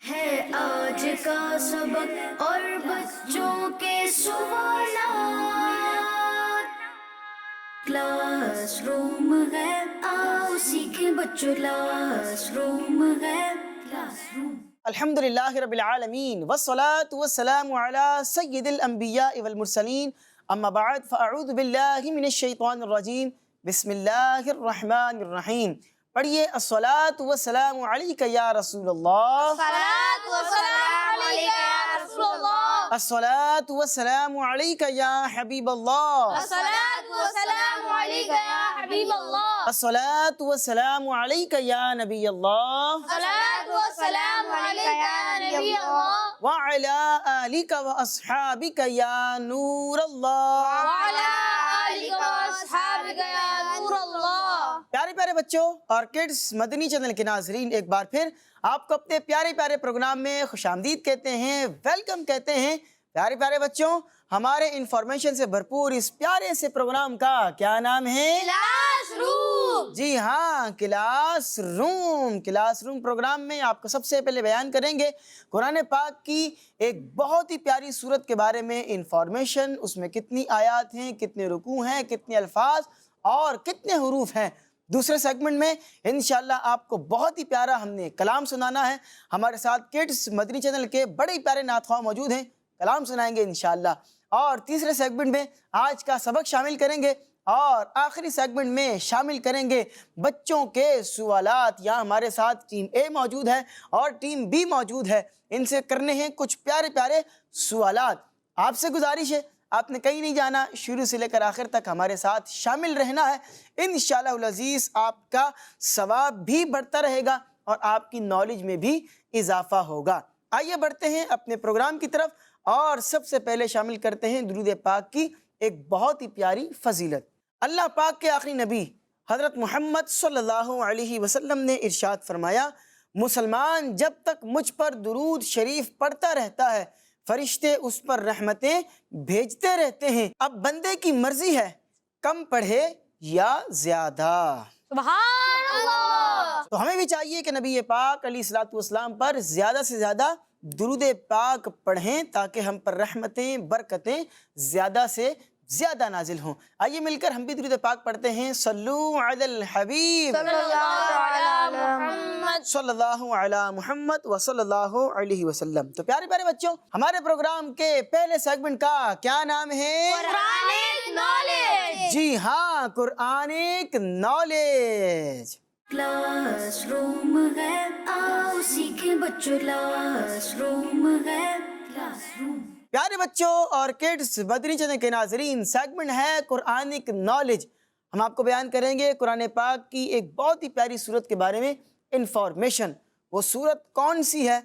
ہے آج کا سبق اور بچوں کے سوالات، کلاس روم ہے، آؤ سیکھیں بچوں، کلاس روم ہے، کلاس روم۔ الحمدللہ رب العالمین والصلاة والسلام علی سید الانبیاء والمرسلین، اما بعد فاعوذ باللہ من الشیطان الرجیم، بسم اللہ الرحمن الرحیم۔ پڑھیے الصلاة والسلام علیک یا رسول اللہ، الصلاة والسلام علیک یا رسول اللہ، الصلاة والسلام علیک یا حبیب اللہ، الصلاة والسلام علیک یا حبیب اللہ، الصلاة والسلام علیک یا نبی اللہ، الصلاة والسلام علیک یا نبی اللہ، وعلی آلک واصحابک یا نور اللہ۔ وعلی آلک واصحابک یا نور اللہ۔ پیارے پیارے بچوں اور کڈز مدنی چینل کے ناظرین، ایک بار پھر آپ کو اپنے پیارے پیارے پروگرام میں خوش آمدید کہتے ہیں، ویلکم کہتے ہیں۔ پیارے پیارے بچوں، ہمارے انفارمیشن سے بھرپور اس پیارے سے پروگرام کا کیا نام ہے؟ Class room. جی ہاں، classroom. Classroom programme میں آپ کو سب سے پہلے بیان کریں گے قرآن پاک کی ایک بہت ہی پیاری سورت کے بارے میں انفارمیشن، اس میں کتنی آیات ہیں، کتنے رکوع ہیں، کتنے الفاظ اور کتنے حروف ہیں۔ دوسرے سیگمنٹ میں انشاءاللہ آپ کو بہت ہی پیارا ہم نے کلام سنانا ہے۔ ہمارے ساتھ کڈز مدنی چینل کے بڑے ہی پیارے نعت خواہ موجود ہیں، کلام سنائیں گے انشاءاللہ۔ اور تیسرے سیگمنٹ میں آج کا سبق شامل کریں گے، اور آخری سیگمنٹ میں شامل کریں گے بچوں کے سوالات۔ یہاں ہمارے ساتھ ٹیم اے موجود ہے اور ٹیم بی موجود ہے، ان سے کرنے ہیں کچھ پیارے پیارے سوالات۔ آپ سے گزارش ہے، آپ نے کہیں نہیں جانا، شروع سے لے کر آخر تک ہمارے ساتھ شامل رہنا ہے۔ انشاءاللہ العزیز آپ کا ثواب بھی بڑھتا رہے گا اور آپ کی نالج میں بھی اضافہ ہوگا۔ آئیے بڑھتے ہیں اپنے پروگرام کی طرف، اور سب سے پہلے شامل کرتے ہیں درود پاک کی ایک بہت ہی پیاری فضیلت۔ اللہ پاک کے آخری نبی حضرت محمد صلی اللہ علیہ وسلم نے ارشاد فرمایا، مسلمان جب تک مجھ پر درود شریف پڑھتا رہتا ہے، فرشتے اس پر رحمتیں بھیجتے رہتے ہیں۔ اب بندے کی مرضی ہے کم پڑھے یا زیادہ۔ سبحان اللہ۔ تو ہمیں بھی چاہیے کہ نبی پاک علیہ الصلوۃ والسلام پر زیادہ سے زیادہ درود پاک پڑھیں، تاکہ ہم پر رحمتیں، برکتیں زیادہ سے زیادہ نازل ہوں۔ آئیے مل کر ہم بھی درود پاک پڑھتے ہیں۔ صلو علی الحبیب صلی اللہ علی محمد۔ صلی اللہ علی محمد و صلی اللہ علیہ وسلم۔ تو پیارے پیارے بچوں، ہمارے پروگرام کے پہلے سیگمنٹ کا کیا نام ہے؟ Quranic knowledge. جی ہاں، قرآنک نالج۔ کلاس روم ہے، آؤ سیکھیں بچوں، کلاس روم ہے، کلاس روم۔ پیارے بچوں اور کڈز مدنی چینل کے ناظرین، سیگمنٹ ہے قرآنک نالج۔ ہم آپ کو بیان کریں گے قرآن پاک کی ایک بہت ہی پیاری سورت کے بارے میں انفارمیشن۔ وہ سورت کون سی ہے؟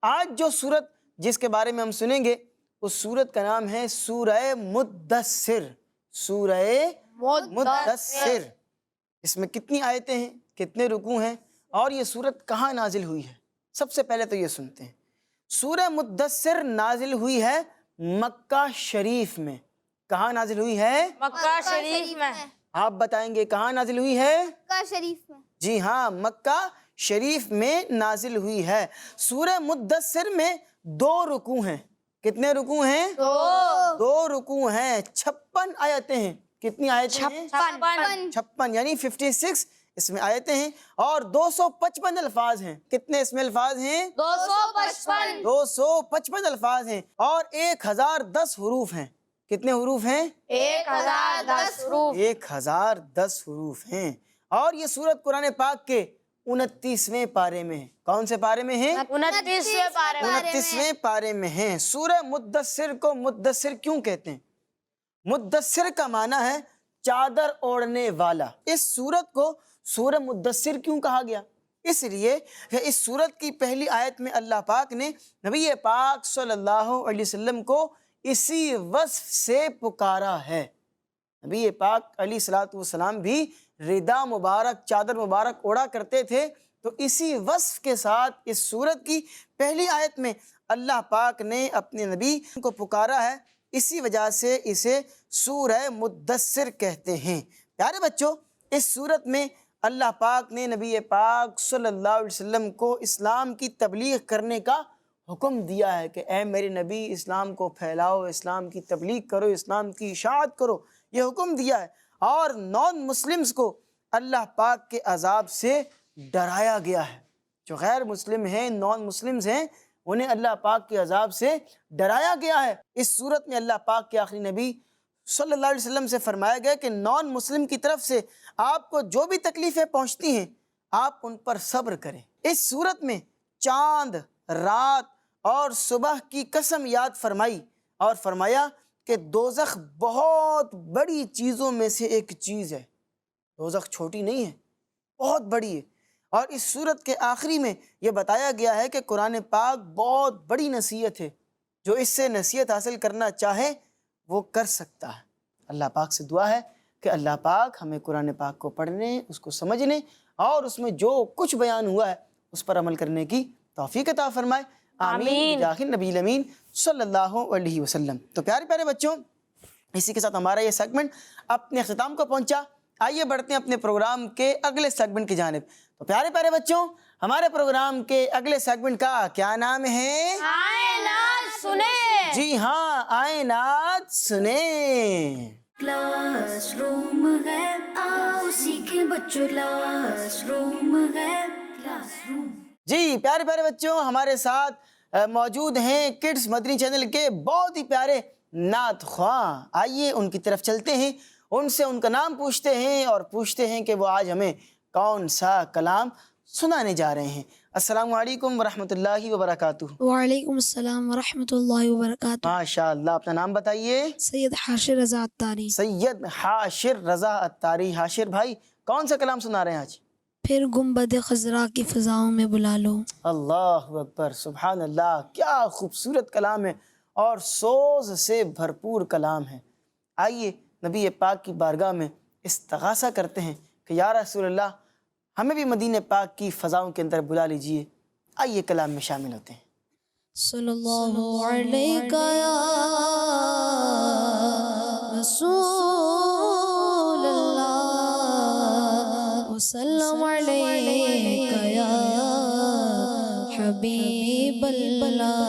آج جو سورت جس کے بارے میں ہم سنیں گے، اس سورت کا نام ہے سورہ مدثر۔ سورہ مدثر۔ اس میں کتنی آیتیں ہیں، کتنے رکوع ہیں، اور یہ سورت کہاں نازل ہوئی ہے؟ سب سے پہلے تو یہ سنتے ہیں۔ سورہ مدثر نازل ہوئی ہے مکہ شریف میں۔ کہاں نازل ہوئی ہے؟ مکہ شریف میں۔ آپ بتائیں گے کہاں نازل ہوئی ہے؟ مکہ شریف میں۔ جی ہاں، مکہ شریف میں نازل ہوئی ہے۔ سورہ مدثر میں 2 رکوع ہیں۔ کتنے رکوع ہیں؟ 2 رکوع ہیں، 56 آیتیں ہیں۔ کتنی آیتیں ہیں؟ 56 یعنی 56 اس میں آیتیں ہیں، اور 255 الفاظ ہیں۔ کتنے اس میں الفاظ ہیں؟ 255۔ 255 الفاظ ہیں، اور 1010 حروف ہیں۔ کتنے حروف ہیں؟ 1010 حروف۔ 1010 حروف ہیں۔ اور یہ سورت قرآن پاک کے 29ویں پارے میں ہے۔ کون سے پارے میں ہے؟ 29ویں پارے میں۔ 29ویں پارے میں ہیں۔ سورہ مدثر کو مدثر کیوں کہتے ہیں؟ مدثر کا معنی ہے چادر اوڑھنے والا۔ اس سورت کو سورہ مدثر کیوں کہا گیا؟ اس لیے کہ اس سورت کی پہلی آیت میں اللہ پاک نے نبی پاک صلی اللہ علیہ وسلم کو اسی وصف سے پکارا ہے۔ نبی پاک علیہ الصلوۃ والسلام بھی ردا مبارک، چادر مبارک اوڑھا کرتے تھے، تو اسی وصف کے ساتھ اس سورت کی پہلی آیت میں اللہ پاک نے اپنے نبی کو پکارا ہے، اسی وجہ سے اسے سورہ مدثر کہتے ہیں۔ پیارے بچوں، اس سورت میں اللہ پاک نے نبی پاک صلی اللہ علیہ وسلم کو اسلام کی تبلیغ کرنے کا حکم دیا ہے کہ اے میرے نبی اسلام کو پھیلاؤ، اسلام کی تبلیغ کرو، اسلام کی اشاعت کرو، یہ حکم دیا ہے۔ اور نان مسلمز کو اللہ پاک کے عذاب سے ڈرایا گیا ہے۔ جو غیر مسلم ہیں، نان مسلمز ہیں، انہیں اللہ پاک کے عذاب سے ڈرایا گیا ہے۔ اس صورت میں اللہ پاک کے آخری نبی صلی اللہ علیہ وسلم سے فرمایا گیا کہ نان مسلم کی طرف سے آپ کو جو بھی تکلیفیں پہنچتی ہیں آپ ان پر صبر کریں۔ اس صورت میں چاند، رات اور صبح کی قسم یاد فرمائی اور فرمایا کہ دوزخ بہت بڑی چیزوں میں سے ایک چیز ہے، دوزخ چھوٹی نہیں ہے، بہت بڑی ہے۔ اور اس صورت کے آخری میں یہ بتایا گیا ہے کہ قرآن پاک بہت بڑی نصیحت ہے، جو اس سے نصیحت حاصل کرنا چاہے وہ کر سکتا ہے۔ اللہ پاک سے دعا ہے کہ اللہ پاک ہمیں قرآن پاک کو پڑھنے، اس کو سمجھنے اور اس میں جو کچھ بیان ہوا ہے اس پر عمل کرنے کی توفیق عطا فرمائے۔ آمین بجاہ نبی الامین صلی اللہ علیہ وسلم۔ تو پیارے پیارے بچوں، اسی کے ساتھ ہمارا یہ سیگمنٹ اپنے اختتام کو پہنچا۔ آئیے بڑھتے ہیں اپنے پروگرام کے اگلے سیگمنٹ کی جانب۔ تو پیارے پیارے بچوں، ہمارے پروگرام کے اگلے سیگمنٹ کا کیا نام ہے؟ آئیں نعت سنیں۔ جی ہاں، آئیں نعت سنیں۔ کلاس روم ہے، آؤ سیکھیں بچوں، کلاس روم ہے، کلاس روم۔ جی پیارے پیارے بچوں، ہمارے ساتھ موجود ہیں کڈس مدنی چینل کے بہت ہی پیارے نعت خواں۔ آئیے ان کی طرف چلتے ہیں، ان سے ان کا نام پوچھتے ہیں اور پوچھتے ہیں کہ وہ آج ہمیں کون سا کلام سنانے جا رہے ہیں۔ السلام علیکم ورحمۃ اللہ وبرکاتہ۔ وعلیکم السلام ورحمۃ اللہ وبرکاتہ۔ ماشاء اللہ، اپنا نام بتائیے۔ سید حاشر رضا عطاری۔ سید حاشر رضا عطاری۔ حاشر بھائی، کون سا کلام سنا رہے ہیں آج؟ پھر گنبد خضرا کی فضاؤں میں بلا لو۔ اللہ اکبر، سبحان اللہ، کیا خوبصورت کلام ہے اور سوز سے بھرپور کلام ہے۔ آئیے نبی پاک کی بارگاہ میں استغاثہ کرتے ہیں کہ یا رسول اللہ، ہمیں بھی مدینہ پاک کی فضاؤں کے اندر بلا لیجئے۔ آئیے کلام میں شامل ہوتے ہیں۔ صلی اللہ علیہ یا رسول اللہ، وسلم علیہ یا حبیب اللہ۔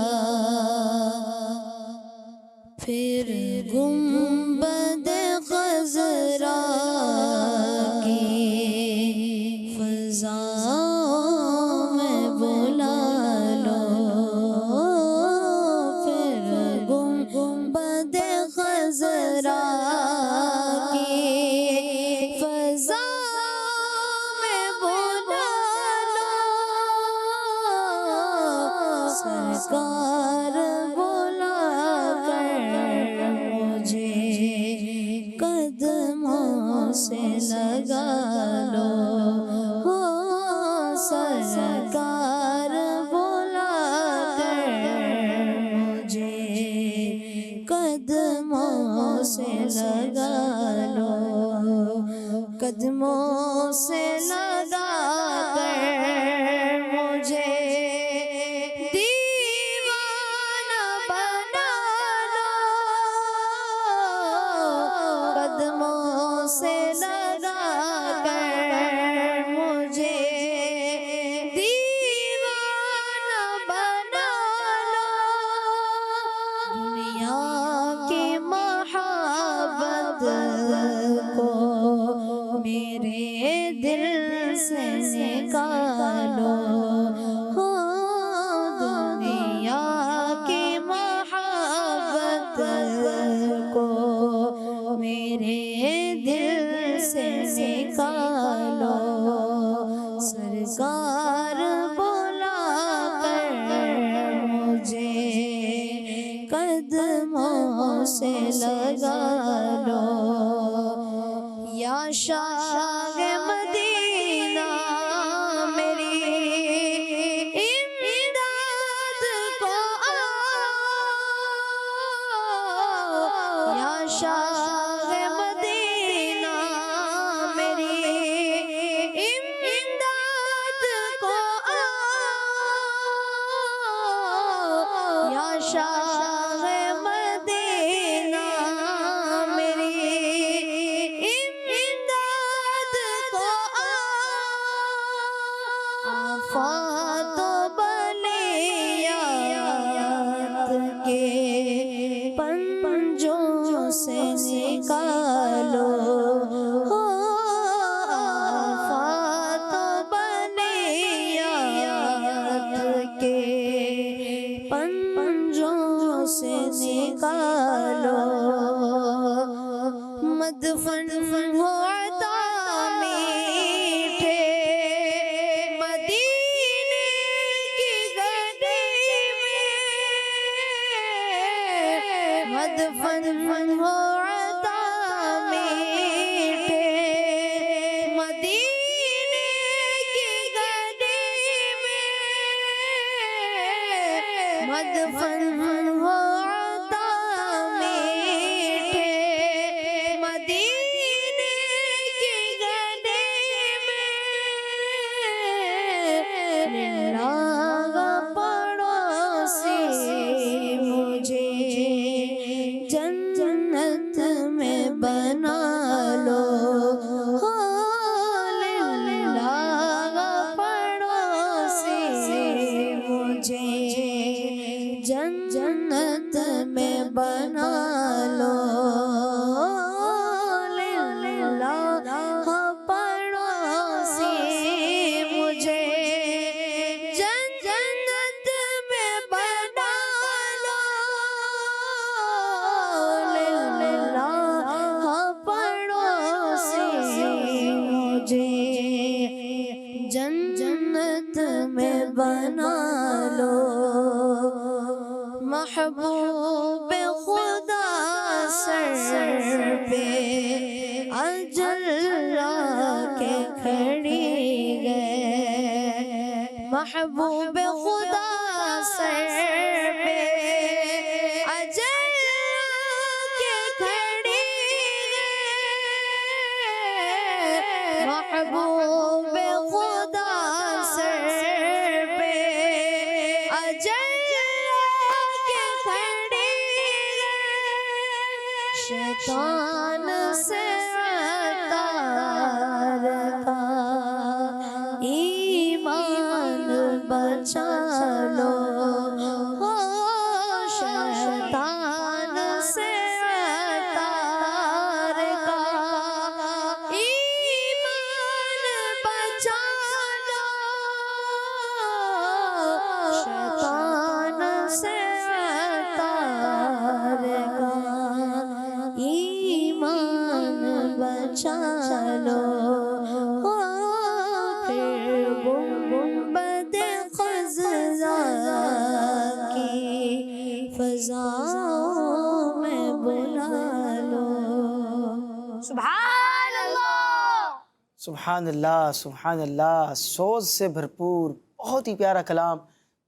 پھر گنبد خضرا کی فضاؤں میں بلا لو۔ پھر گنبد خضرا کی فضاؤں میں بلا لو۔ سرکار بلا کر مجھے قدموں سے لگا لو۔ سرکار بلا کر مجھے قدموں سے لگا لو۔ قدموں سے لگا کر مجھے دیوانہ بنا لو۔ قدموں سے لگا کر مجھے دیوانہ بنا لو۔ دنیا کی محبت کو میرے دل سے نکالو۔ دنیا کی محبت کو میرے دل سے نکالو۔ سرکار بلا کر مجھے قدموں سے لگا لو۔ یا شاہ مدینہ میری امداد کو یا شاہ مدینہ میری امداد کو یا شاہ مدینہ میری امداد کو مدفن ہو عطا میٹھے مدینے کی گلی میں، مدفن ہو عطا میٹھے مدینے کی گلی میں، مدفن ہو عطا میٹھے مدینے کی گلی میں، لاغا پڑوسی مجھے جنت میں بنا لو، لاغا پڑوسی مجھے جنت میں بنا لو، پڑوسی مجھے جنت میں بنا لو، پڑوسی مجھے جنت میں بنا لو، محبوب خدا سر پہ اجل کے کھڑی گئے، محبوب خدا سر پہ اجل کے کھڑی گئے، محبوب خدا سر پہ اجل کے کھڑی گئے، شیطان سے عطار کا ایمان بچا لو، شیطان سے عطار کا ایمان بچا لو، شیطان سے عطار کا ایمان بچا لو، پھر گنبد خضرا کی فضاؤں میں بلا لو۔ سبحان اللہ۔ سبحان اللہ، سبحان اللہ، سوز سے بھرپور بہت ہی پیارا کلام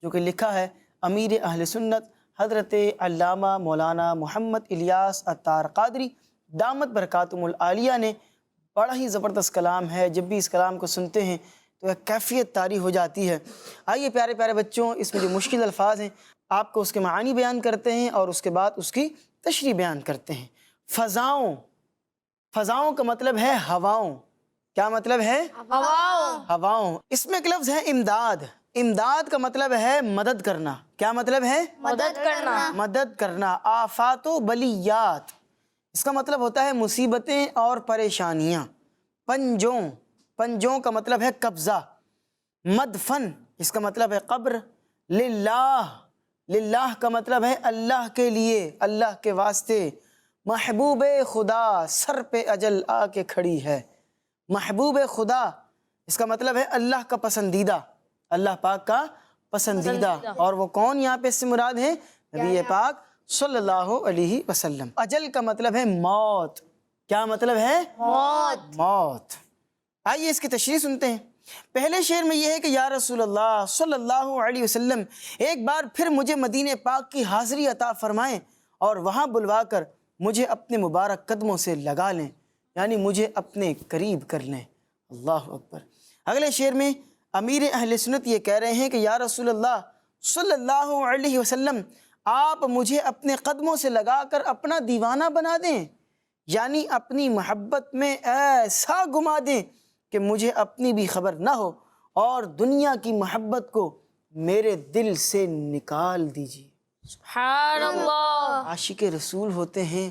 جو کہ لکھا ہے امیر اہل سنت حضرت علامہ مولانا محمد الیاس عطار قادری دامت برکاتہم العالیہ نے۔ بڑا ہی زبردست کلام ہے، جب بھی اس کلام کو سنتے ہیں تو ایک کیفیت طاری ہو جاتی ہے۔ آئیے پیارے پیارے بچوں، اس میں جو مشکل الفاظ ہیں آپ کو اس کے معانی بیان کرتے ہیں اور اس کے بعد اس کی تشریح بیان کرتے ہیں۔ فضاؤں، فضاؤں کا مطلب ہے ہواؤں۔ کیا مطلب ہے؟ ہواؤں۔ اس میں ایک لفظ ہے امداد۔ امداد کا مطلب ہے مدد کرنا۔ کیا مطلب ہے؟ مدد کرنا۔ مدد کرنا۔ آفات و بلیات، اس کا مطلب ہوتا ہے مصیبتیں اور پریشانیاں۔ پنجوں، پنجوں کا مطلب ہے قبضہ۔ مدفن، اس کا مطلب ہے قبر۔ للہ، للہ کا مطلب ہے اللہ کے لیے، اللہ کے واسطے۔ محبوب خدا، سر پہ اجل آ کے کھڑی ہے۔ محبوب خدا، اس کا مطلب ہے اللہ کا پسندیدہ، اللہ پاک کا پسندیدہ۔ اور وہ کون یہاں پہ اس سے مراد ہے؟ نبی پاک صلی اللہ علیہ وسلم۔ اجل کا مطلب ہے موت۔ کیا مطلب ہے؟ موت۔ موت۔ آئیے اس کی تشریح سنتے ہیں۔ پہلے شعر میں یہ ہے کہ یا رسول اللہ صلی اللہ علیہ وسلم ایک بار پھر مجھے مدینہ پاک کی حاضری عطا فرمائیں اور وہاں بلوا کر مجھے اپنے مبارک قدموں سے لگا لیں، یعنی مجھے اپنے قریب کر لیں۔ اللہ اکبر۔ اگلے شعر میں امیر اہل سنت یہ کہہ رہے ہیں کہ یا رسول اللہ صلی اللہ علیہ وسلم آپ مجھے اپنے قدموں سے لگا کر اپنا دیوانہ بنا دیں، یعنی اپنی محبت میں ایسا گما دیں کہ مجھے اپنی بھی خبر نہ ہو اور دنیا کی محبت کو میرے دل سے نکال دیجیے۔ سبحان اللہ۔ عاشق رسول ہوتے ہیں،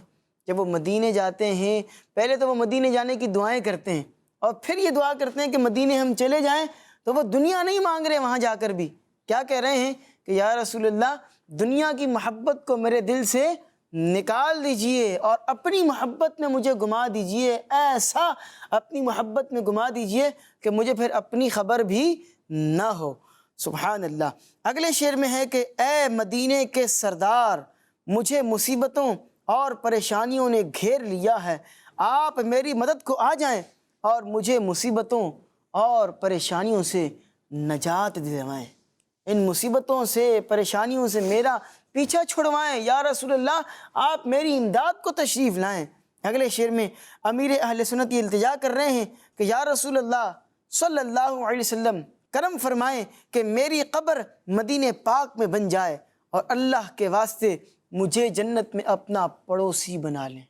جب وہ مدینے جاتے ہیں پہلے تو وہ مدینے جانے کی دعائیں کرتے ہیں اور پھر یہ دعا کرتے ہیں کہ مدینے ہم چلے جائیں تو وہ دنیا نہیں مانگ رہے، وہاں جا کر بھی کیا کہہ رہے ہیں کہ یا رسول اللہ دنیا کی محبت کو میرے دل سے نکال دیجئے اور اپنی محبت میں مجھے گما دیجئے، ایسا اپنی محبت میں گما دیجئے کہ مجھے پھر اپنی خبر بھی نہ ہو۔ سبحان اللہ۔ اگلے شعر میں ہے کہ اے مدینے کے سردار، مجھے مصیبتوں اور پریشانیوں نے گھیر لیا ہے، آپ میری مدد کو آ جائیں اور مجھے مصیبتوں اور پریشانیوں سے نجات دلوائیں، ان مصیبتوں سے پریشانیوں سے میرا پیچھا چھڑوائیں، یا رسول اللہ آپ میری امداد کو تشریف لائیں۔ اگلے شعر میں امیر اہل سنت یہ التجا کر رہے ہیں کہ یا رسول اللہ صلی اللہ علیہ وسلم کرم فرمائیں کہ میری قبر مدینہ پاک میں بن جائے اور اللہ کے واسطے مجھے جنت میں اپنا پڑوسی بنا لیں۔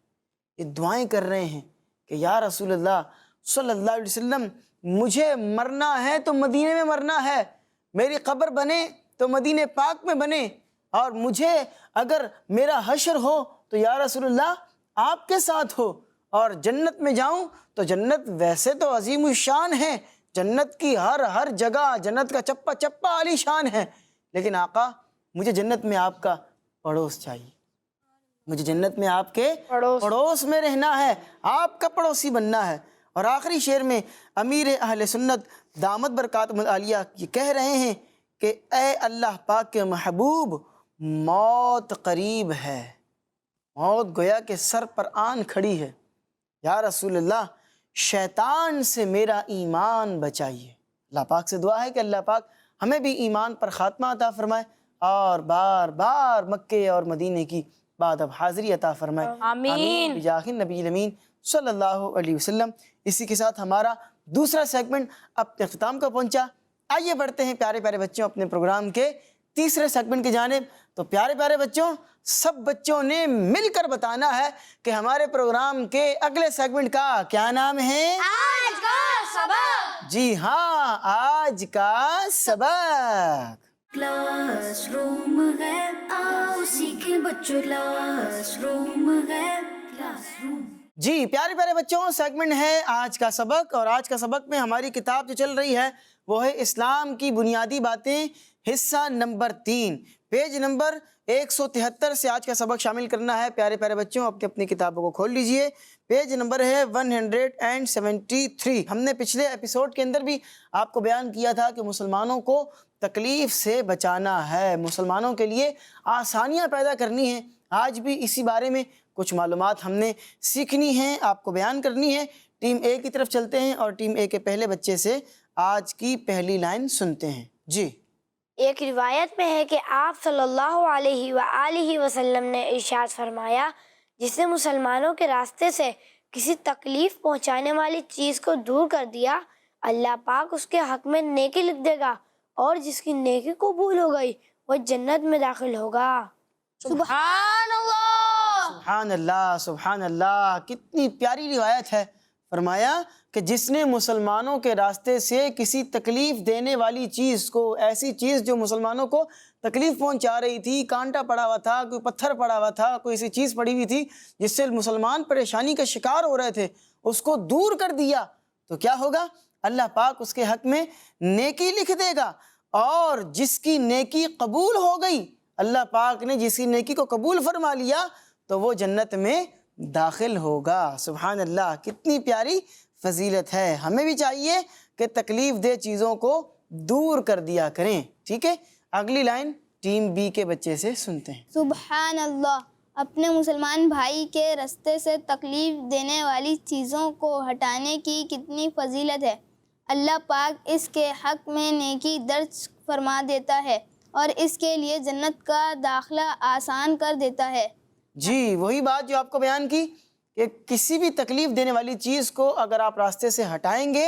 یہ دعائیں کر رہے ہیں کہ یا رسول اللہ صلی اللہ علیہ وسلم مجھے مرنا ہے تو مدینے میں مرنا ہے، میری قبر بنے تو مدینہ پاک میں بنے، اور مجھے اگر میرا حشر ہو تو یا رسول اللہ آپ کے ساتھ ہو، اور جنت میں جاؤں تو جنت ویسے تو عظیم الشان ہے، جنت کی ہر جگہ جنت کا چپا چپا عالی شان ہے، لیکن آقا مجھے جنت میں آپ کا پڑوس چاہیے، مجھے جنت میں آپ کے پڑوس میں رہنا ہے، آپ کا پڑوسی بننا ہے۔ اور آخری شعر میں امیر اہل سنت دامت برکاتہم العالیہ یہ کہہ رہے ہیں کہ اے اللہ پاک کے محبوب، موت قریب ہے، موت گویا کہ سر پر آن کھڑی ہے، یا رسول اللہ شیطان سے میرا ایمان بچائیے۔ اللہ پاک سے دعا ہے کہ اللہ پاک ہمیں بھی ایمان پر خاتمہ عطا فرمائے اور بار بار مکے اور مدینے کی بعد اب حاضری عطا فرمائے، آمین بجاہ نبی الامین صلی اللہ علیہ وسلم۔ اسی کے ساتھ ہمارا دوسرا سیگمنٹ اپنے اختتام کو پہنچا۔ آئیے بڑھتے ہیں پیارے پیارے بچوں اپنے پروگرام کے تیسرے سیگمنٹ کی جانب۔ تو پیارے پیارے بچوں، سب بچوں نے مل کر بتانا ہے کہ ہمارے پروگرام کے اگلے سیگمنٹ کا کیا نام ہے؟ آج کا سبق۔ جی ہاں، آج کا سبق۔ کلاس روم ہے، آؤ سیکھیں بچوں، کلاس روم ہے، کلاس روم۔ جی پیارے پیارے بچوں، سیگمنٹ ہے آج کا سبق، اور آج کا سبق میں ہماری کتاب جو چل رہی ہے وہ ہے اسلام کی بنیادی باتیں، حصہ نمبر 3، پیج نمبر 173 سے آج کا سبق شامل کرنا ہے۔ پیارے پیارے بچوں اپنی اپنی کتابوں کو کھول لیجئے، پیج نمبر ہے 173۔ ہم نے پچھلے ایپیسوڈ کے اندر بھی آپ کو بیان کیا تھا کہ مسلمانوں کو تکلیف سے بچانا ہے، مسلمانوں کے لیے آسانیاں پیدا کرنی ہیں۔ آج بھی اسی بارے میں کچھ معلومات ہم نے سیکھنی ہیں، آپ کو بیان کرنی ہے۔ ٹیم اے کی طرف چلتے ہیں اور ٹیم اے کے پہلے بچے سے آج کی پہلی لائن سنتے ہیں۔ جی، ایک روایت میں ہے کہ آپ صلی اللہ علیہ وآلہ وسلم نے ارشاد فرمایا، جس نے مسلمانوں کے راستے سے کسی تکلیف پہنچانے والی چیز کو دور کر دیا، اللہ پاک اس کے حق میں نیکی لکھ دے گا، اور جس کی نیکی قبول ہو گئی وہ جنت میں داخل ہوگا۔ سبحان اللہ، سبحان اللہ، سبحان اللہ، کتنی پیاری روایت ہے۔ فرمایا کہ جس نے مسلمانوں کے راستے سے کسی تکلیف دینے والی چیز کو، ایسی چیز جو مسلمانوں کو تکلیف پہنچا رہی تھی، کانٹا پڑا ہوا تھا، کوئی پتھر پڑا ہوا تھا، کوئی ایسی چیز پڑی ہوئی تھی جس سے مسلمان پریشانی کا شکار ہو رہے تھے، اس کو دور کر دیا تو کیا ہوگا؟ اللہ پاک اس کے حق میں نیکی لکھ دے گا، اور جس کی نیکی قبول ہو گئی، اللہ پاک نے جس کی نیکی کو قبول فرما لیا تو وہ جنت میں داخل ہوگا۔ سبحان اللہ، کتنی پیاری فضیلت ہے۔ ہمیں بھی چاہیے کہ تکلیف دہ چیزوں کو دور کر دیا کریں۔ ٹھیک ہے، اگلی لائن ٹیم بی کے بچے سے سنتے ہیں۔ سبحان اللہ، اپنے مسلمان بھائی کے راستے سے تکلیف دینے والی چیزوں کو ہٹانے کی کتنی فضیلت ہے۔ اللہ پاک اس کے حق میں نیکی درج فرما دیتا ہے اور اس کے لیے جنت کا داخلہ آسان کر دیتا ہے۔ جی، وہی بات جو آپ کو بیان کی کہ کسی بھی تکلیف دینے والی چیز کو اگر آپ راستے سے ہٹائیں گے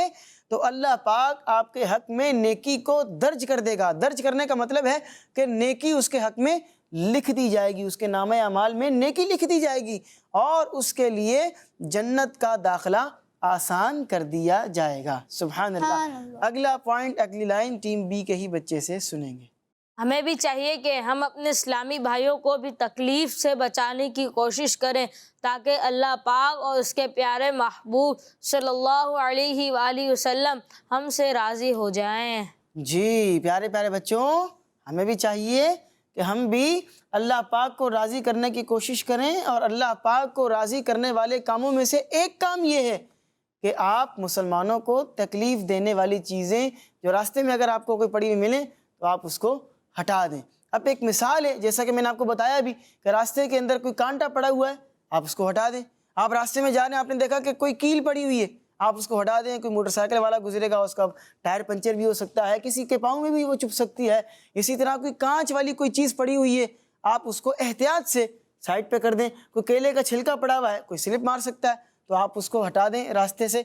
تو اللہ پاک آپ کے حق میں نیکی کو درج کر دے گا۔ درج کرنے کا مطلب ہے کہ نیکی اس کے حق میں لکھ دی جائے گی، اس کے نامہ اعمال میں نیکی لکھ دی جائے گی، اور اس کے لیے جنت کا داخلہ آسان کر دیا جائے گا۔ سبحان اللہ۔ اگلا پوائنٹ، اگلی لائن ٹیم بی کے ہی بچے سے سنیں گے۔ ہمیں بھی چاہیے کہ ہم اپنے اسلامی بھائیوں کو بھی تکلیف سے بچانے کی کوشش کریں تاکہ اللہ پاک اور اس کے پیارے محبوب صلی اللہ علیہ وآلہ وسلم ہم سے راضی ہو جائیں۔ جی پیارے پیارے بچوں، ہمیں بھی چاہیے کہ ہم بھی اللہ پاک کو راضی کرنے کی کوشش کریں، اور اللہ پاک کو راضی کرنے والے کاموں میں سے ایک کام یہ ہے کہ آپ مسلمانوں کو تکلیف دینے والی چیزیں جو راستے میں اگر آپ کو کوئی پڑی ہوئی ملیں تو آپ اس کو ہٹا دیں۔ اب ایک مثال ہے، جیسا کہ میں نے آپ کو بتایا بھی کہ راستے کے اندر کوئی کانٹا پڑا ہوا ہے، آپ اس کو ہٹا دیں۔ آپ راستے میں جا رہے ہیں، آپ نے دیکھا کہ کوئی کیل پڑی ہوئی ہے، آپ اس کو ہٹا دیں۔ کوئی موٹر سائیکل والا گزرے گا، اس کا ٹائر پنچر بھی ہو سکتا ہے، کسی کے پاؤں میں بھی وہ چبھ سکتی ہے۔ اسی طرح کوئی کانچ والی کوئی چیز پڑی ہوئی ہے، آپ اس کو احتیاط سے سائڈ پہ کر دیں۔ کوئی کیلے کا چھلکا پڑا ہوا ہے، کوئی سلپ مار سکتا ہے، تو آپ اس کو ہٹا دیں راستے سے،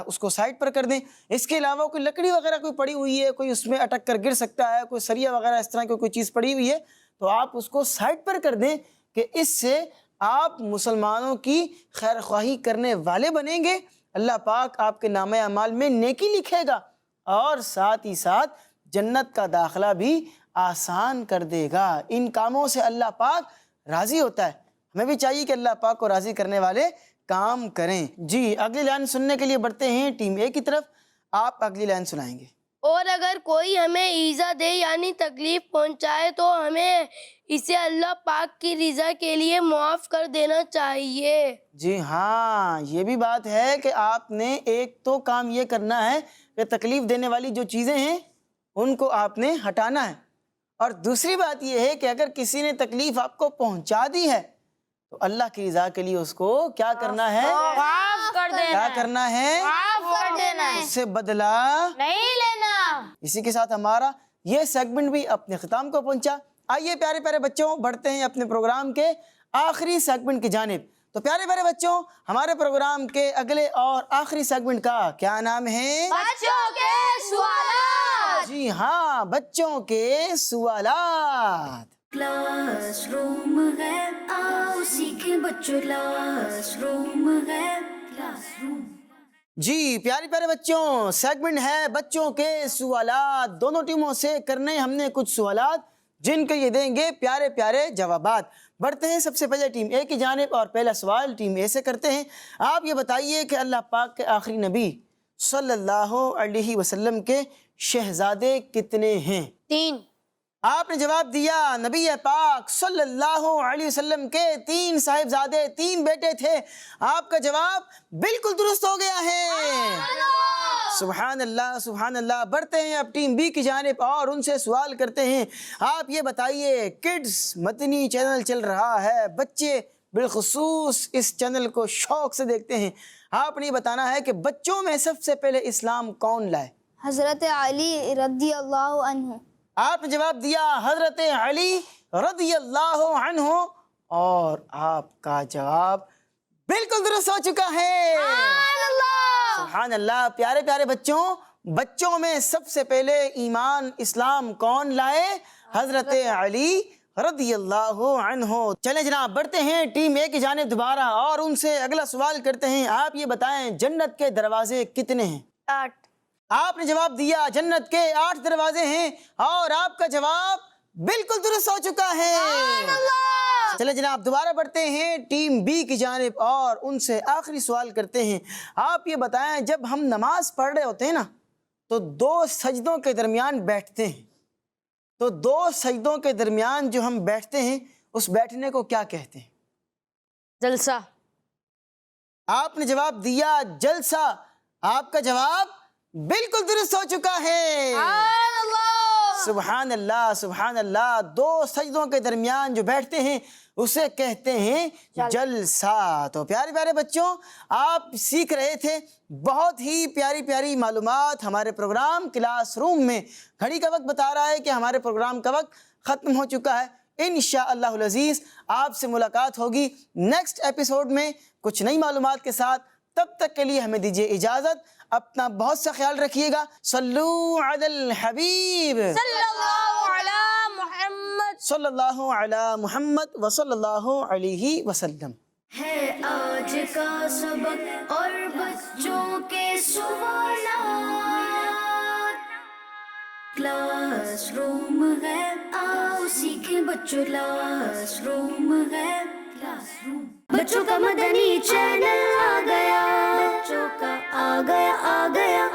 اس کو سائڈ پر کر دیں۔ اس کے علاوہ کوئی لکڑی وغیرہ کوئی پڑی ہوئی ہے، کوئی اس میں اٹک کر گر سکتا ہے، کوئی سریا وغیرہ اس طرح کی کوئی چیز پڑی ہوئی ہے، تو آپ اس کو سائڈ پر کر دیں کہ اس سے آپ مسلمانوں کی خیر خواہی کرنے والے بنیں گے۔ اللہ پاک آپ کے نامہ اعمال میں نیکی لکھے گا، اور ساتھ ہی ساتھ جنت کا داخلہ بھی آسان کر دے گا۔ ان کاموں سے اللہ پاک راضی ہوتا ہے، ہمیں بھی چاہیے کہ اللہ پاک کو راضی کرنے والے کام کریں۔ جی اگلی لائن سننے کے لیے بڑھتے ہیں ٹیم اے کی طرف، آپ اگلی لائن سنائیں گے۔ اور اگر کوئی ہمیں ایذا دے یعنی تکلیف پہنچائے تو ہمیں اسے اللہ پاک کی رضا کے لیے معاف کر دینا چاہیے۔ جی ہاں، یہ بھی بات ہے کہ آپ نے ایک تو کام یہ کرنا ہے کہ تکلیف دینے والی جو چیزیں ہیں ان کو آپ نے ہٹانا ہے، اور دوسری بات یہ ہے کہ اگر کسی نے تکلیف آپ کو پہنچا دی ہے تو اللہ کی رضا کے لیے اس کو کیا کرنا ہے؟ معاف کر دینا کیا کرنا ہے؟ معاف کر دینا ہے، اس سے بدلہ نہیں لینا۔ اسی کے ساتھ ہمارا یہ سیگمنٹ بھی اپنے اختتام کو پہنچا۔ آئیے پیارے پیارے بچوں بڑھتے ہیں اپنے پروگرام کے آخری سیگمنٹ کی جانب۔ تو پیارے پیارے بچوں، ہمارے پروگرام کے اگلے اور آخری سیگمنٹ کا کیا نام ہے؟ بچوں کے سوالات۔ جی ہاں، بچوں کے سوالات۔ کلاس روم ہے، آؤ سیکھیں بچوں، کلاس روم ہے، کلاس روم۔ جی پیارے پیارے بچوں، سیگمنٹ ہے بچوں کے سوالات۔ دونوں ٹیموں سے کرنے ہم نے کچھ سوالات جن کے یہ دیں گے پیارے پیارے جوابات۔ بڑھتے ہیں سب سے پہلے ٹیم اے کی جانب، اور پہلا سوال ٹیم اے سے کرتے ہیں۔ آپ یہ بتائیے کہ اللہ پاک کے آخری نبی صلی اللہ علیہ وسلم کے شہزادے کتنے ہیں؟ 3۔ آپ نے جواب دیا، نبی پاک صلی اللہ علیہ وسلم کے 3 صاحبزادے، 3 بیٹے تھے۔ آپ کا جواب بالکل درست ہو گیا ہے۔ سبحان اللہ سبحان اللہ۔ بڑھتے ہیں اب ٹیم بی کی جانب اور ان سے سوال کرتے ہیں۔ آپ یہ بتائیے، کڈز مدنی چینل چل رہا ہے، بچے بالخصوص اس چینل کو شوق سے دیکھتے ہیں۔ آپ نے یہ بتانا ہے کہ بچوں میں سب سے پہلے اسلام کون لائے؟ حضرت علی رضی اللہ عنہ۔ آپ نے جواب دیا حضرت علی رضی اللہ عنہ، اور آپ کا جواب بالکل درست ہو چکا ہے۔ سبحان اللہ۔ پیارے پیارے بچوں، بچوں میں سب سے پہلے ایمان اسلام کون لائے؟ حضرت علی رضی اللہ عنہ۔ چلیں جناب بڑھتے ہیں ٹیم اے کی جانب دوبارہ، اور ان سے اگلا سوال کرتے ہیں۔ آپ یہ بتائیں جنت کے دروازے کتنے ہیں؟ 8۔ آپ نے جواب دیا جنت کے 8 دروازے ہیں، اور آپ کا جواب بالکل درست ہو چکا ہے۔ چلیں جناب دوبارہ بڑھتے ہیں ٹیم بی کی جانب، اور ان سے آخری سوال کرتے ہیں۔ آپ یہ بتائیں جب ہم نماز پڑھ رہے ہوتے ہیں نا تو 2 سجدوں کے درمیان بیٹھتے ہیں، تو 2 سجدوں کے درمیان جو ہم بیٹھتے ہیں اس بیٹھنے کو کیا کہتے ہیں؟ جلسہ۔ آپ نے جواب دیا جلسہ۔ آپ کا جواب بالکل درست ہو چکا ہے۔ سبحان اللہ سبحان اللہ۔ 2 سجدوں کے درمیان جو بیٹھتے ہیں اسے کہتے ہیں جلسہ۔ تو پیارے پیارے بچوں، آپ سیکھ رہے تھے بہت ہی پیاری پیاری معلومات ہمارے پروگرام کلاس روم میں۔ گھڑی کا وقت بتا رہا ہے کہ ہمارے پروگرام کا وقت ختم ہو چکا ہے۔ انشاءاللہ العزیز آپ سے ملاقات ہوگی نیکسٹ ایپیسوڈ میں کچھ نئی معلومات کے ساتھ۔ تب تک کے لیے ہمیں دیجیے اجازت، اپنا بہت سا خیال رکھیے گا۔ صلو علی الحبیب صلی اللہ علی محمد صلی اللہ علی محمد وصلی اللہ علیہ وسلم۔ ہے آج کا سبق اور بچوں کے سوالات۔ کلاس روم ہے، آؤ سیکھیں بچوں، کلاس روم ہے، کلاس روم۔ بچوں کا مدنی چینل آ گیا، بچوں کا آ گیا